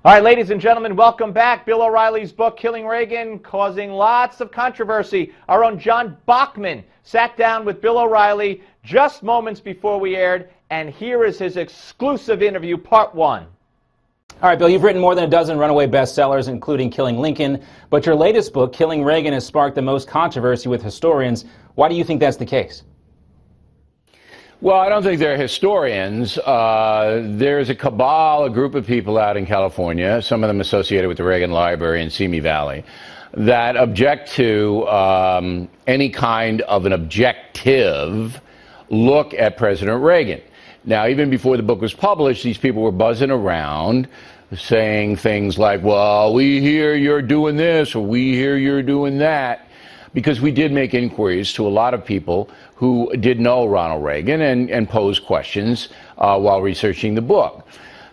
All right, ladies and gentlemen, welcome back. Bill O'Reilly's book, Killing Reagan, causing lots of controversy. Our own John Bachman sat down with Bill O'Reilly just moments before we aired, and here is his exclusive interview, part one. All right, Bill, you've written more than a dozen runaway bestsellers, including Killing Lincoln, but your latest book, Killing Reagan, has sparked the most controversy with historians. Why do you think that's the case? Well, I don't think they're historians. There's a cabal, a group of people out in California, some of them associated with the Reagan Library in Simi Valley, that object to any kind of an objective look at President Reagan. Now, even before the book was published, these people were buzzing around saying things like, well, we hear you're doing this, or we hear you're doing that, because we did make inquiries to a lot of people who did know Ronald Reagan and posed questions while researching the book.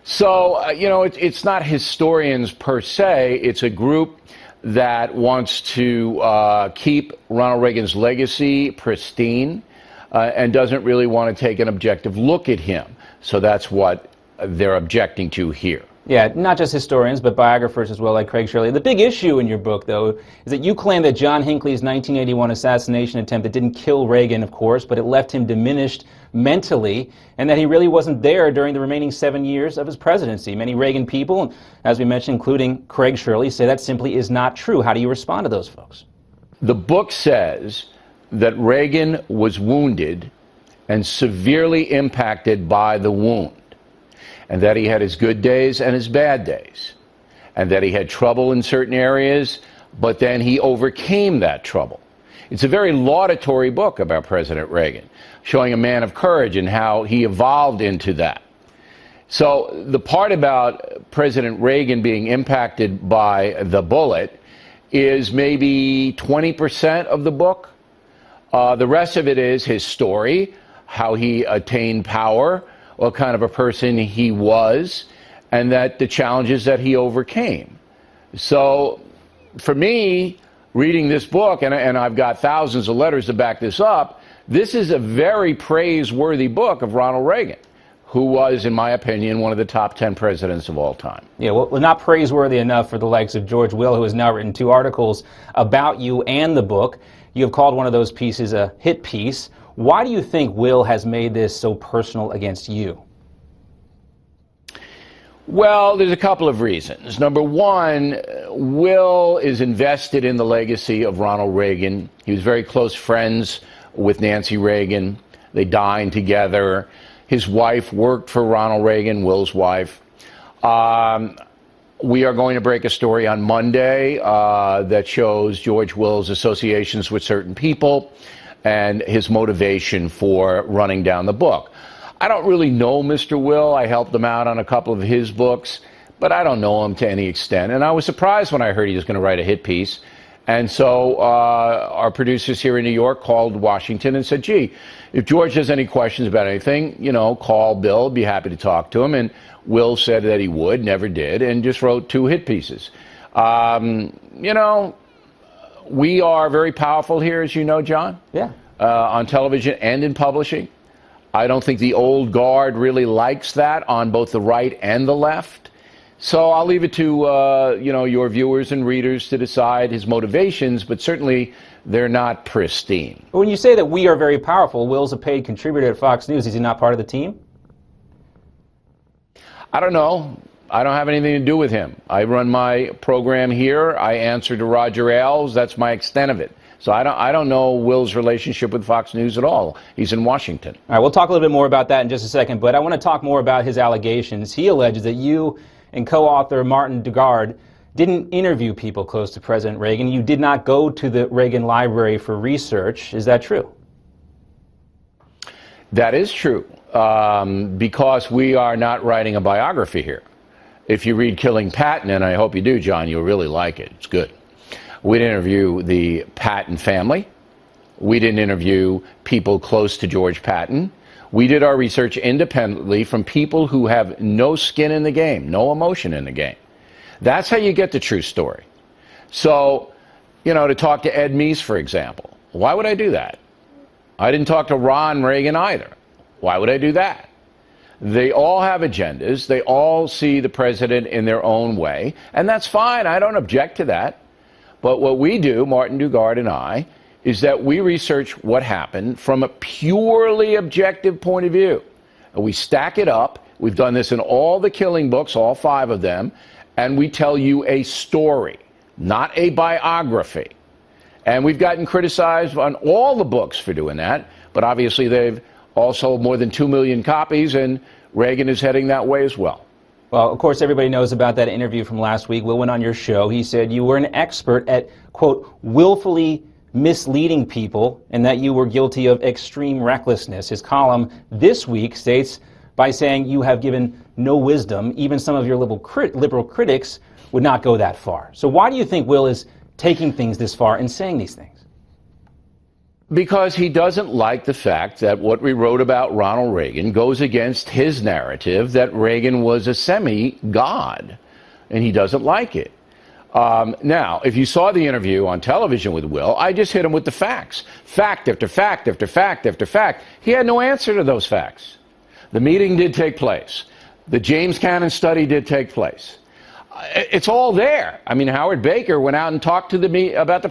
So, it's not historians per se. It's a group that wants to keep Ronald Reagan's legacy pristine and doesn't really want to take an objective look at him. So that's what they're objecting to here. Yeah, not just historians, but biographers as well, like Craig Shirley. The big issue in your book, though, is that you claim that John Hinckley's 1981 assassination attempt, it didn't kill Reagan, of course, but it left him diminished mentally, and that he really wasn't there during the remaining 7 years of his presidency. Many Reagan people, as we mentioned, including Craig Shirley, say that simply is not true. How do you respond to those folks? The book says that Reagan was wounded and severely impacted by the wound, and that he had his good days and his bad days, and that he had trouble in certain areas, but then he overcame that trouble. It's a very laudatory book about President Reagan, showing a man of courage and how he evolved into that. So the part about President Reagan being impacted by the bullet is maybe 20% of the book. The rest of it is his story, how he attained power, what kind of a person he was, and that the challenges that he overcame. So for me, reading this book, and I've got thousands of letters to back this up, this is a very praiseworthy book of Ronald Reagan, who was, in my opinion, one of the top 10 presidents of all time. Yeah, well, not praiseworthy enough for the likes of George Will, who has now written 2 articles about you and the book. You have called one of those pieces a hit piece. Why do you think Will has made this so personal against you? Well, there's a couple of reasons. Number one, Will is invested in the legacy of Ronald Reagan. He was very close friends with Nancy Reagan. They dined together. His wife worked for Ronald Reagan, Will's wife. We are going to break a story on Monday that shows George Will's associations with certain people and his motivation for running down the book. I don't really know Mr. Will. I helped him out on a couple of his books, but I don't know him to any extent. And I was surprised when I heard he was going to write a hit piece. And so our producers here in New York called Washington and said, gee, if George has any questions about anything, call Bill, be happy to talk to him. And Will said that he would, never did, and just wrote 2 hit pieces. We are very powerful here, as you know, John. Yeah. On television and in publishing. I don't think the old guard really likes that on both the right and the left. So I'll leave it to your viewers and readers to decide his motivations, but certainly they're not pristine. When you say that we are very powerful, Will's a paid contributor at Fox News. Is he not part of the team? I don't know. I don't have anything to do with him. I run my program here. I answer to Roger Ailes. That's my extent of it. So I don't know Will's relationship with Fox News at all. He's in Washington. All right, we'll talk a little bit more about that in just a second, but I want to talk more about his allegations. He alleges that you and co-author Martin Dugard didn't interview people close to President Reagan. You did not go to the Reagan Library for research. Is that true? That is true, because we are not writing a biography here. If you read Killing Patton, and I hope you do, John, you'll really like it. It's good. We didn't interview the Patton family. We didn't interview people close to George Patton. We did our research independently from people who have no skin in the game, no emotion in the game. That's how you get the true story. So, to talk to Ed Meese, for example, why would I do that? I didn't talk to Ron Reagan either. Why would I do that? They all have agendas. They all see the president in their own way. And that's fine. I don't object to that. But what we do, Martin Dugard and I, is that we research what happened from a purely objective point of view. And we stack it up. We've done this in all the killing books, all 5 of them. And we tell you a story, not a biography. And we've gotten criticized on all the books for doing that. But obviously they've all sold more than 2 million copies, and Reagan is heading that way as well. Well, of course, everybody knows about that interview from last week. Will went on your show. He said you were an expert at, quote, willfully misleading people and that you were guilty of extreme recklessness. His column this week states by saying you have given no wisdom. Even some of your liberal critics would not go that far. So why do you think Will is taking things this far and saying these things? Because he doesn't like the fact that what we wrote about Ronald Reagan goes against his narrative that Reagan was a semi-god, and he doesn't like it. Now, if you saw the interview on television with Will, I just hit him with the facts. Fact after fact after fact after fact. He had no answer to those facts. The meeting did take place. The James Cannon study did take place. It's all there. I mean, Howard Baker went out and talked to the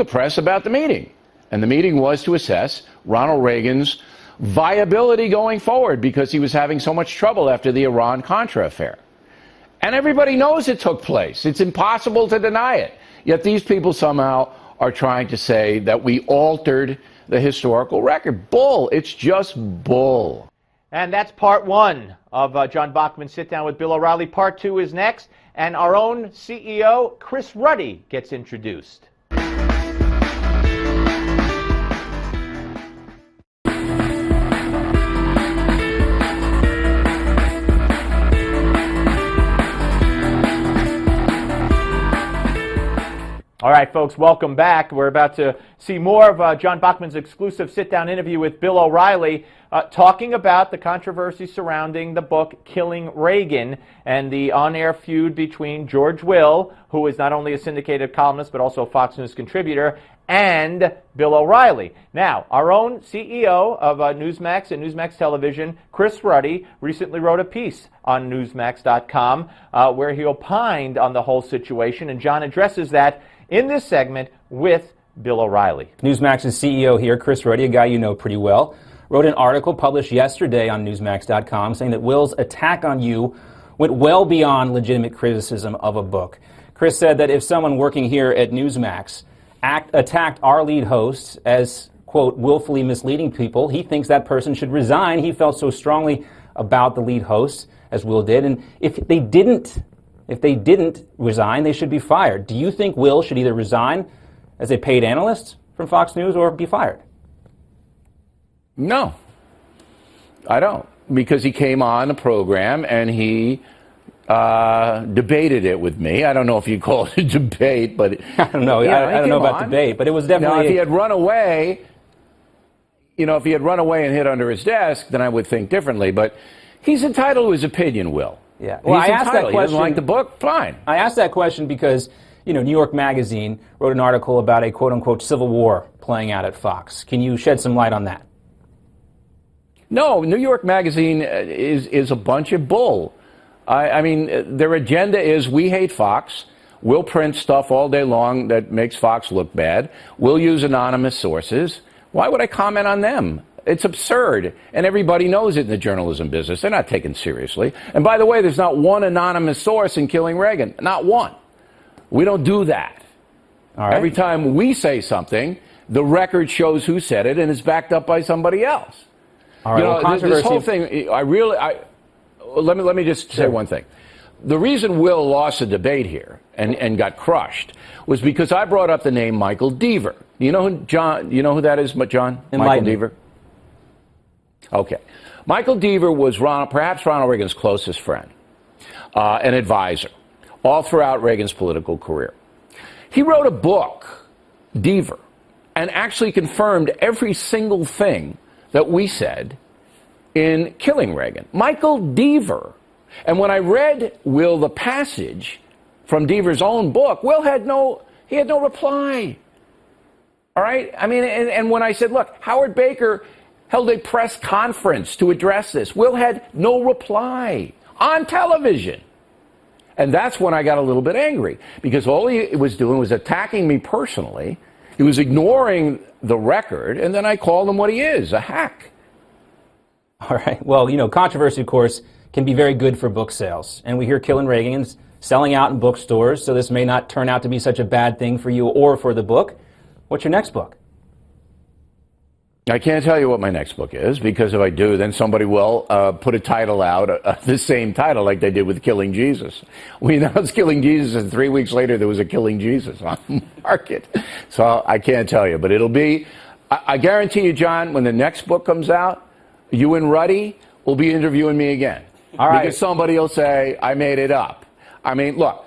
press about the meeting. And the meeting was to assess Ronald Reagan's viability going forward because he was having so much trouble after the Iran-Contra affair. And everybody knows it took place. It's impossible to deny it. Yet these people somehow are trying to say that we altered the historical record. Bull. It's just bull. And that's part 1 of John Bachman's Sit Down with Bill O'Reilly. Part 2 is next, and our own CEO, Chris Ruddy, gets introduced. All right, folks, welcome back. We're about to see more of John Bachman's exclusive sit-down interview with Bill O'Reilly, talking about the controversy surrounding the book Killing Reagan and the on-air feud between George Will, who is not only a syndicated columnist but also a Fox News contributor, and Bill O'Reilly. Now, our own CEO of Newsmax and Newsmax Television, Chris Ruddy, recently wrote a piece on Newsmax.com where he opined on the whole situation, and John addresses that in this segment with Bill O'Reilly. Newsmax's CEO here, Chris Ruddy, a guy you know pretty well, wrote an article published yesterday on Newsmax.com saying that Will's attack on you went well beyond legitimate criticism of a book. Chris said that if someone working here at Newsmax attacked our lead hosts as, quote, willfully misleading people, he thinks that person should resign. He felt so strongly about the lead hosts, as Will did, and if they didn't resign, they should be fired. Do you think Will should either resign as a paid analyst from Fox News or be fired? No, I don't. Because he came on the program and he debated it with me. I don't know if you call it a debate, but I don't know. I don't know about debate, but it was definitely. Now, if he had run away, and hid under his desk, then I would think differently. But he's entitled to his opinion, Will. Yeah. Well, I asked that question. He doesn't like the book? Fine. I asked that question because, New York Magazine wrote an article about a quote-unquote civil war playing out at Fox. Can you shed some light on that? No, New York Magazine is a bunch of bull. I mean, their agenda is we hate Fox. We'll print stuff all day long that makes Fox look bad. We'll use anonymous sources. Why would I comment on them? It's absurd, and everybody knows it in the journalism business. They're not taken seriously. And by the way, there's not one anonymous source in Killing Reagan. Not one. We don't do that. All right. Every time we say something, the record shows who said it, and it's backed up by somebody else. All right. This whole thing, let me just say one thing. The reason Will lost the debate here and got crushed was because I brought up the name Michael Deaver. You know who that is, John? Michael Deaver? Okay. Michael Deaver was perhaps Ronald Reagan's closest friend, an advisor, all throughout Reagan's political career. He wrote a book, Deaver, and actually confirmed every single thing that we said in Killing Reagan. Michael Deaver. And when I read Will the passage from Deaver's own book, Will had no reply. All right? I mean, and when I said, look, Howard Baker held a press conference to address this. Will had no reply on television. And that's when I got a little bit angry, because all he was doing was attacking me personally. He was ignoring the record, and then I called him what he is, a hack. All right. Well, you know, controversy, of course, can be very good for book sales. And we hear Killing Reagan's selling out in bookstores, so this may not turn out to be such a bad thing for you or for the book. What's your next book? I can't tell you what my next book is, because if I do, then somebody will put a title out, the same title like they did with Killing Jesus. We announced Killing Jesus, and 3 weeks later there was a Killing Jesus on the market. So I can't tell you, but it'll be, I guarantee you, John, when the next book comes out, you and Ruddy will be interviewing me again. All right. Because somebody will say, I made it up. I mean, look.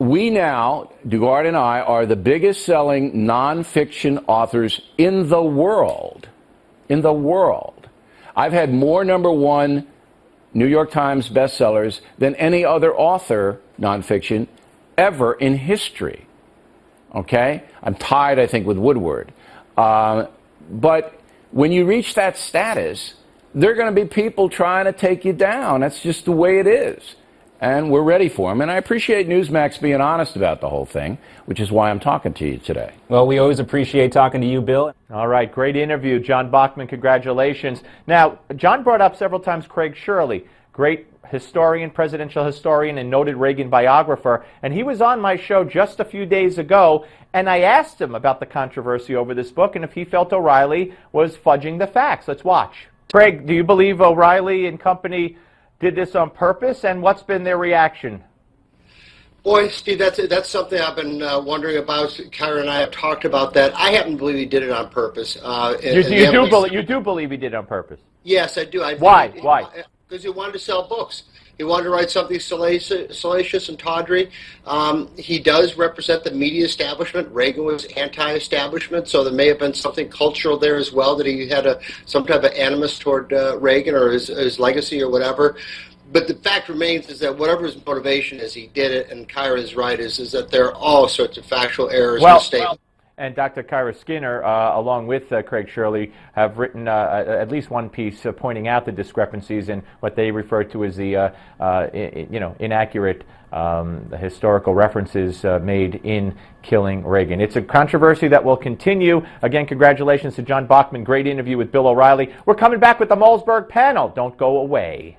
We now, Dugard and I, are the biggest selling nonfiction authors in the world. In the world. I've had more #1 New York Times bestsellers than any other author, nonfiction, ever in history. Okay? I'm tied, I think, with Woodward. But when you reach that status, there are going to be people trying to take you down. That's just the way it is. And we're ready for them. And I appreciate Newsmax being honest about the whole thing, which is why I'm talking to you today. Well, we always appreciate talking to you, Bill. All right, great interview. John Bachman, congratulations. Now, John brought up several times Craig Shirley, great historian, presidential historian, and noted Reagan biographer. And he was on my show just a few days ago, and I asked him about the controversy over this book and if he felt O'Reilly was fudging the facts. Let's watch. Craig, do you believe O'Reilly and company did this on purpose, and what's been their reaction? Boy, Steve, that's something I've been wondering about. Kyra and I have talked about that. I happen to believe he did it on purpose. You do believe he did it on purpose? Yes, I do. Why? Why? Because he wanted to sell books. He wanted to write something salacious and tawdry. He does represent the media establishment. Reagan was anti-establishment, so there may have been something cultural there as well, that he had some type of animus toward Reagan or his legacy or whatever. But the fact remains is that whatever his motivation is, he did it, and Kyra is right, is that there are all sorts of factual errors in the statement. And Dr. Kyra Skinner, along with Craig Shirley, have written at least one piece pointing out the discrepancies in what they refer to as the inaccurate historical references made in Killing Reagan. It's a controversy that will continue. Again, congratulations to John Bachman. Great interview with Bill O'Reilly. We're coming back with the Malzberg panel. Don't go away.